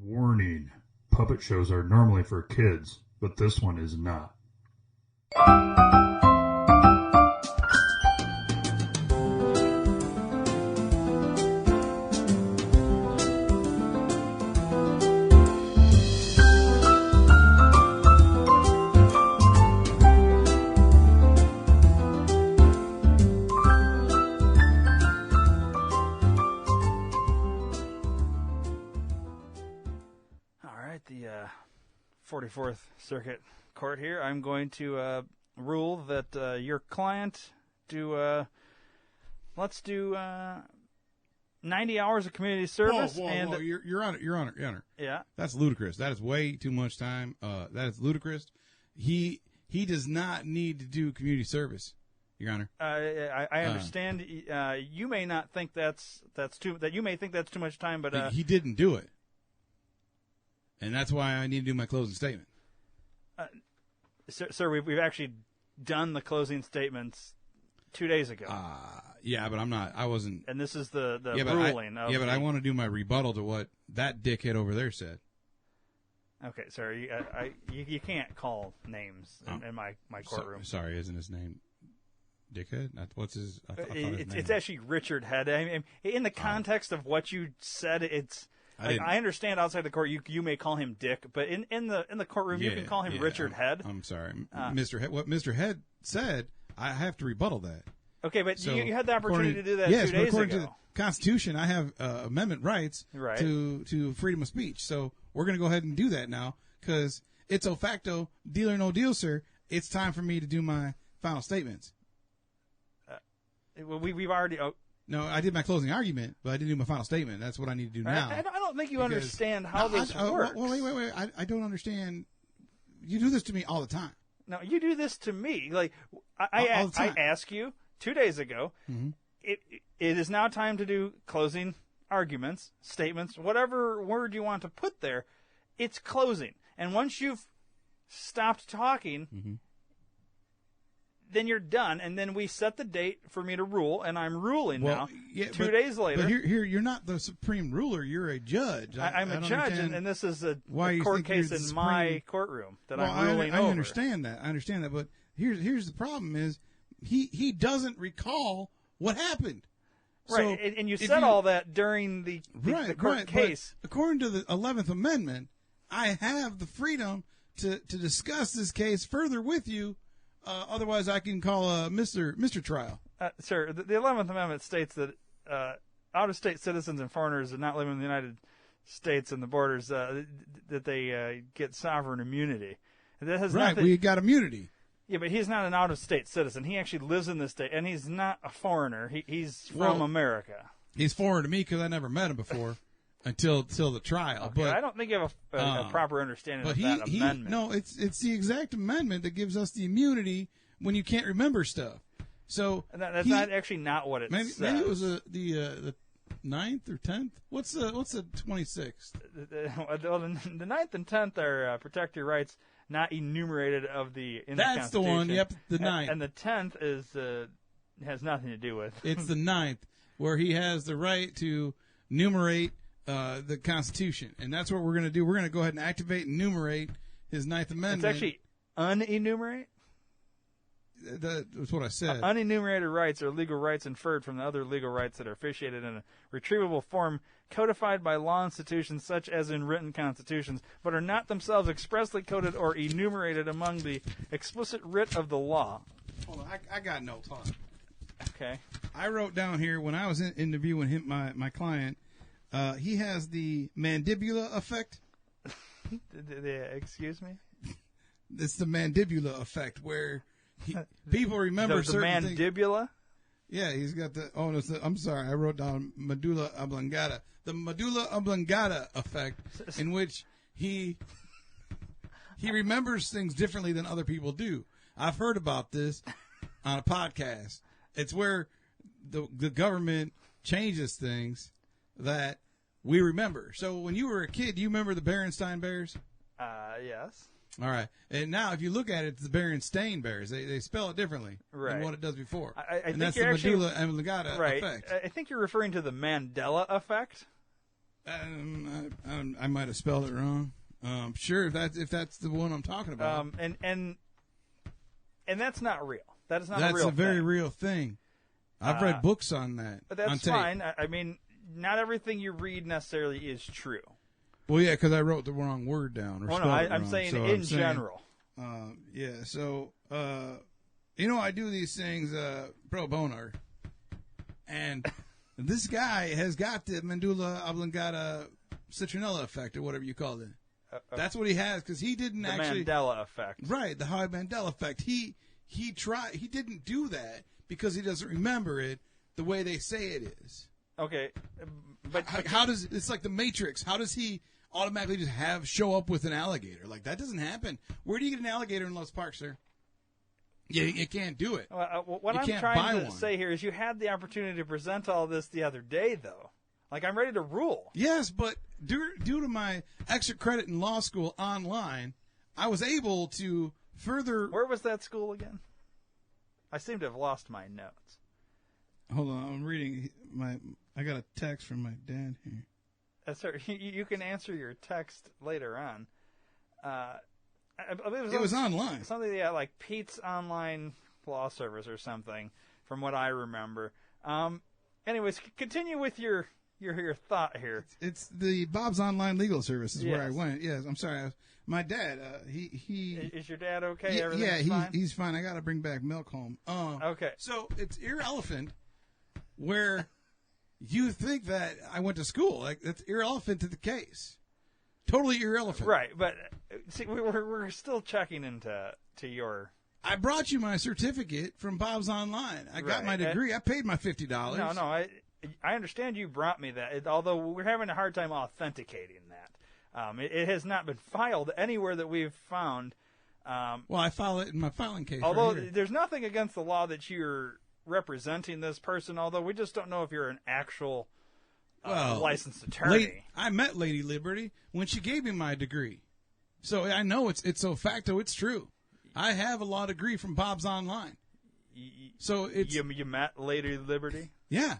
Warning: puppet shows are normally for kids, but this one is not. The 44th Circuit Court here. I'm going to rule that your client let's do 90 hours of community service. Whoa, Your Honor. Yeah. That's ludicrous. That is way too much time. That is ludicrous. He does not need to do community service, Your Honor. I understand. You may not think that's too much time, but he didn't do it. And that's why I need to do my closing statement. Sir, we've actually done the closing statements 2 days ago. Yeah, but I wasn't. And this is the ruling. I want to do my rebuttal to what that dickhead over there said. Okay, sir, you can't call names in my courtroom. Sorry, isn't his name Dickhead? What's his? I thought his name. It's actually Richard Head. I mean, in the context of what you said, it's. I understand outside the court you may call him Dick, but in the courtroom you can call him Richard Head. I'm sorry, Mr. Head. What Mr. Head said, I have to rebuttal that. Okay, but so, you had the opportunity to do that 2 days ago. Yes, according to the Constitution, I have amendment rights to freedom of speech. So we're going to go ahead and do that now because it's a facto, deal or no deal, sir. It's time for me to do my final statements. We've already. No, I did my closing argument, but I didn't do my final statement. That's what I need to do now. I don't think you understand how this works. Well, wait. I don't understand. You do this to me all the time. No, you do this to me. Like I asked you 2 days ago. Mm-hmm. It is now time to do closing arguments, statements, whatever word you want to put there. It's closing, and once you've stopped talking. Mm-hmm. Then you're done, and then we set the date for me to rule, and I'm ruling now. Yeah, 2 days later. But here, you're not the supreme ruler. You're a judge. I'm a judge, and this is a court case in my courtroom that I'm ruling over. I understand that. But here's the problem: is he doesn't recall what happened. Right, so and you said all that during the court case. But according to the 11th Amendment, I have the freedom to discuss this case further with you. Otherwise, I can call Mr. Trial. Sir, the 11th Amendment states that out-of-state citizens and foreigners that not living in the United States and the borders that they get sovereign immunity. That has right, we got immunity. Yeah, but he's not an out-of-state citizen. He actually lives in this state, and he's not a foreigner. He's from America. He's foreign to me because I never met him before. Until the trial, okay, but I don't think you have a proper understanding of that amendment. No, it's the exact amendment that gives us the immunity when you can't remember stuff. So that's not actually not what it says. Maybe it was the 9th or 10th. What's the 26th? The 9th and 10th are protect your rights not enumerated in the Constitution. That's the one. Yep, the 9th. And the 10th has nothing to do with. It's the 9th where he has the right to enumerate. The Constitution, and that's what we're going to do. We're going to go ahead and activate and enumerate his 9th Amendment. It's actually unenumerate? That's what I said. Unenumerated rights are legal rights inferred from the other legal rights that are officiated in a retrievable form codified by law institutions such as in written constitutions, but are not themselves expressly coded or enumerated among the explicit writ of the law. Hold on, I got notes. Hold on. Okay. I wrote down here when I was interviewing him, my client, he has the mandibula effect. Excuse me? It's the mandibula effect where people remember certain things. The mandibula? Yeah, he's got the. Oh, no, I'm sorry. I wrote down medulla oblongata. The medulla oblongata effect, in which he remembers things differently than other people do. I've heard about this on a podcast. It's where the government changes things that we remember. So when you were a kid, do you remember the Berenstain Bears? Yes. All right. And now if you look at it, it's the Berenstain Bears. They spell it differently than what it does before. I think that's the medulla oblongata effect. I think you're referring to the Mandela effect. I might have spelled it wrong. Sure, if that's the one I'm talking about. And that's not real. That is not That's a real a very thing. real thing. I've read books on that. But on that's tape. fine. I mean, not everything you read necessarily is true. Well, yeah, because I wrote the wrong word down. Or Well, no, spelled it I'm wrong. saying So in general. Yeah, so, I do these things pro bono. And this guy has got the medulla oblongata citronella effect, or whatever you call it. That's what he has, because he didn't The actually... Mandela effect. Right, the Howie Mandel effect. He didn't do that because he doesn't remember it the way they say it is. Okay, but How does... It's like the Matrix. How does he automatically just show up with an alligator? Like, that doesn't happen. Where do you get an alligator in Lost Park, sir? You can't do it. what You I'm can't trying buy to one. say here is you had the opportunity to present all this the other day, though. Like, I'm ready to rule. Yes, but due to my extra credit in law school online, I was able to further... Where was that school again? I seem to have lost my notes. Hold on, I'm reading I got a text from my dad here. Sir, you can answer your text later on. I believe It was online. Something, yeah, like Pete's Online Law Service or something, from what I remember. Anyways, continue with your thought here. It's the Bob's Online Legal Service is where I Yes. went. Yes, I'm sorry. My dad, he Is your dad okay? yeah, Everything's fine? he's fine. I got to bring back milk home. Okay. So it's irrelevant where you think that I went to school. Like, that's irrelevant to the case. Totally irrelevant. Right, but see, we're still checking into your. I brought you my certificate from Bob's Online. I got Right. my degree. I paid my $50. No, I understand you brought me that. Although we're having a hard time authenticating that. It has not been filed anywhere that we've found. Well, I file it in my filing case. Although right here. there's nothing against the law that you're representing this person. Although we just don't know if you're an actual licensed attorney. I met Lady Liberty when she gave me my degree, so I know it's so facto. It's true. I have a law degree from Bob's Online. So it's You met Lady Liberty? yeah.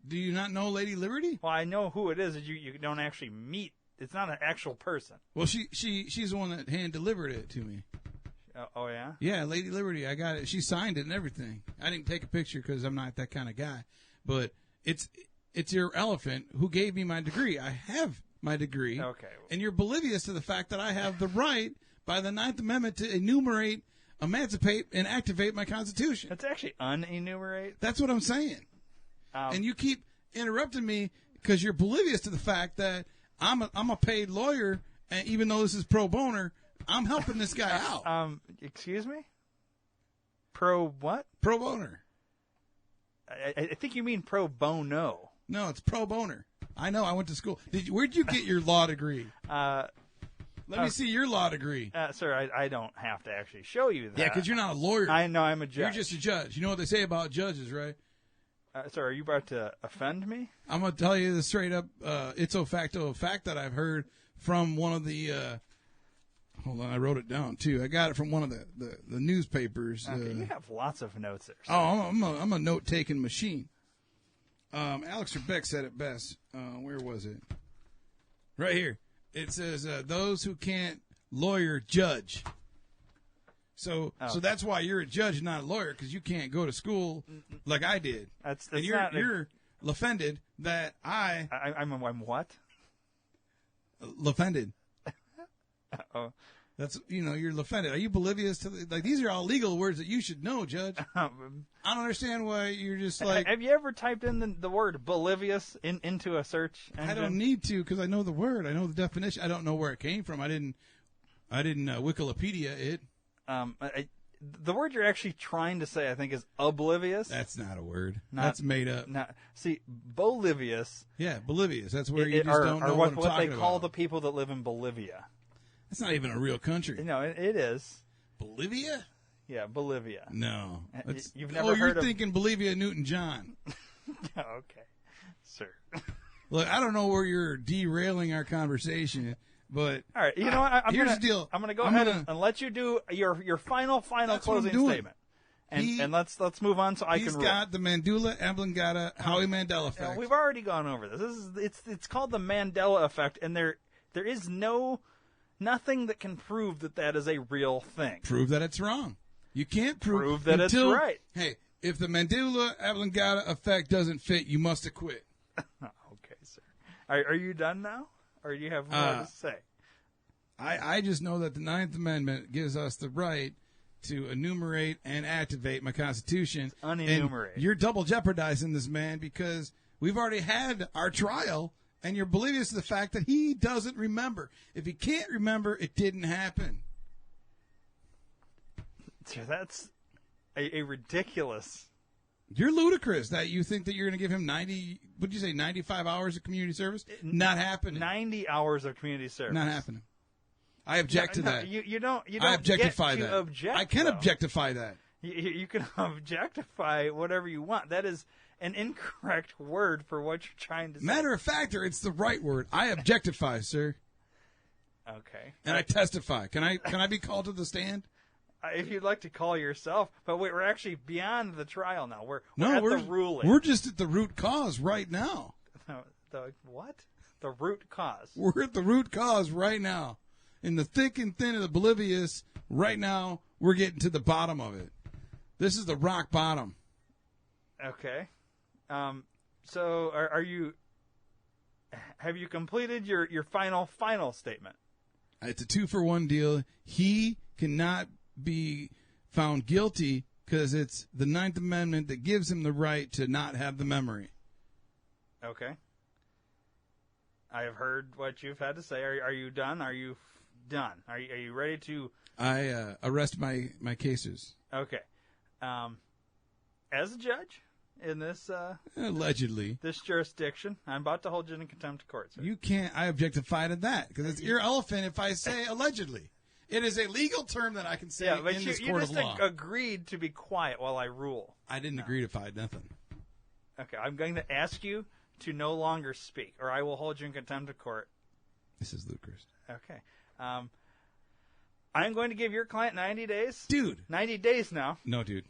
Do you not know Lady Liberty? Well, I know who it is. You don't actually meet. It's not an actual person. Well, she's the one that hand delivered it to me. Oh yeah. Yeah, Lady Liberty. I got it. She signed it and everything. I didn't take a picture because I'm not that kind of guy. But it's irrelevant who gave me my degree. I have my degree. Okay. And you're oblivious to the fact that I have the right by the 9th Amendment to enumerate, emancipate, and activate my Constitution. It's actually unenumerate. That's what I'm saying. And you keep interrupting me because you're oblivious to the fact that I'm a paid lawyer, and even though this is pro bono, I'm helping this guy out. Excuse me? Pro what? Pro bono. I think you mean pro bono. No, it's pro bono. I know. I went to school. Where'd you get your law degree? Let me see your law degree. Sir, I don't have to actually show you that. Yeah, because you're not a lawyer. I know I'm a judge. You're just a judge. You know what they say about judges, right? Sir, are you about to offend me? I'm going to tell you the straight up ipso facto fact that I've heard from one of the hold on, I wrote it down too. I got it from one of the newspapers. Okay, you have lots of notes there. Sir. Oh, I'm a note taking machine. Alex Trebek said it best. Where was it? Right here. It says those who can't lawyer judge. So that's why you're a judge, not a lawyer, because you can't go to school like I did. That's and you're offended that I'm what? Offended. Oh. That's you're offended. Are you oblivious to these are all legal words that you should know, Judge? I don't understand why you're just like. Have you ever typed in the word "bolivious" into a search engine? I don't need to because I know the word. I know the definition. I don't know where it came from. I didn't Wikipedia it. The word you're actually trying to say, I think, is oblivious. That's not a word. That's made up. See, bolivious. Yeah, Bolivious. That's where you just don't know what I'm what talking they about. call the people that live in Bolivia. That's not even a real country. No, it is. Bolivia? Yeah, Bolivia. No. You've never heard you're of... thinking Bolivia Newton-John. Okay, sir. Look, I don't know where you're derailing our conversation, but all right. You know what? Here's the deal. I'm going to go ahead and let you do your final That's closing what I'm doing. statement. And let's move on so I can He's rule. got the Mandela Oblongata Howie Mandela effect. We've already gone over this. It's called the Mandela effect, and there is nothing that can prove that is a real thing. Prove that it's wrong. You can't Prove that it's right. Hey, if the Mandela Oblongata effect doesn't fit, you must acquit. Okay, sir. Are you done now, or do you have more to say? I just know that the 9th Amendment gives us the right to enumerate and activate my Constitution. Unenumerate. And you're double jeopardizing this man because we've already had our trial, and you're oblivious to the fact that he doesn't remember. If he can't remember, it didn't happen. So that's a ridiculous. You're ludicrous that you think that you're going to give him 95 hours of community service? Not happening. 90 hours of community service. Not happening. I object to that. You don't I objectify get to that. object, I can though. objectify that. You can objectify whatever you want. That is an incorrect word for what you're trying to say. Matter of fact, it's the right word. I objectify, sir. Okay. And I testify. Can I be called to the stand? If you'd like to call yourself, but wait, we're actually beyond the trial now. We're at we're the ruling. We're just at the root cause right now. The what? The root cause. We're at the root cause right now. In the thick and thin of the oblivious, right now, we're getting to the bottom of it. This is the rock bottom. Okay. So are you? Have you completed your final statement? It's a 2-for-1 deal. He cannot be found guilty because it's the 9th Amendment that gives him the right to not have the memory. Okay. I have heard what you've had to say. Are you done? Are you done? Are you ready to? I arrest my cases. Okay. As a judge in this Allegedly. this jurisdiction, I'm about to hold you in contempt of court, sir. You can't. I objectify to that because it's irrelevant if I say allegedly. It is a legal term that I can say Yeah, but in you this court just of law. agreed to be quiet while I rule. I didn't agree to fight nothing. Okay, I'm going to ask you to no longer speak, or I will hold you in contempt of court. This is ludicrous. Okay. I'm going to give your client 90 days. Dude. 90 days now. No, dude.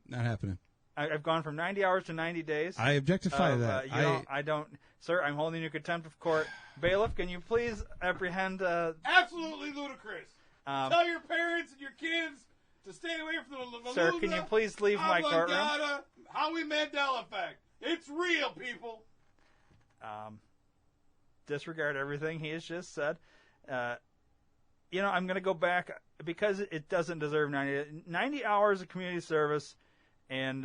Not happening. I've gone from 90 hours to 90 days. I objectify that. I don't. Sir, I'm holding you in contempt of court. Bailiff, can you please apprehend... Absolutely ludicrous. Tell your parents and your kids to stay away from the Sir, can you please leave my courtroom? Howie Mandela effect. It's real, people. Disregard everything he has just said. I'm going to go back because it doesn't deserve 90 hours of community service, and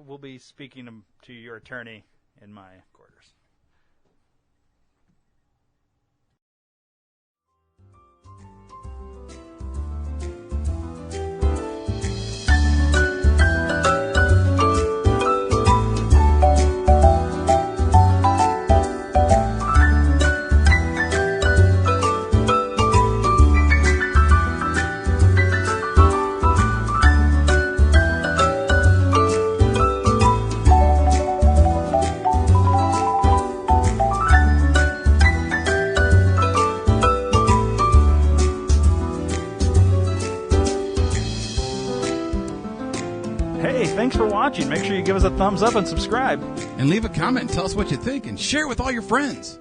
we'll be speaking to your attorney in my quarters. Thanks for watching. Make sure you give us a thumbs up and subscribe. And leave a comment and tell us what you think and share it with all your friends.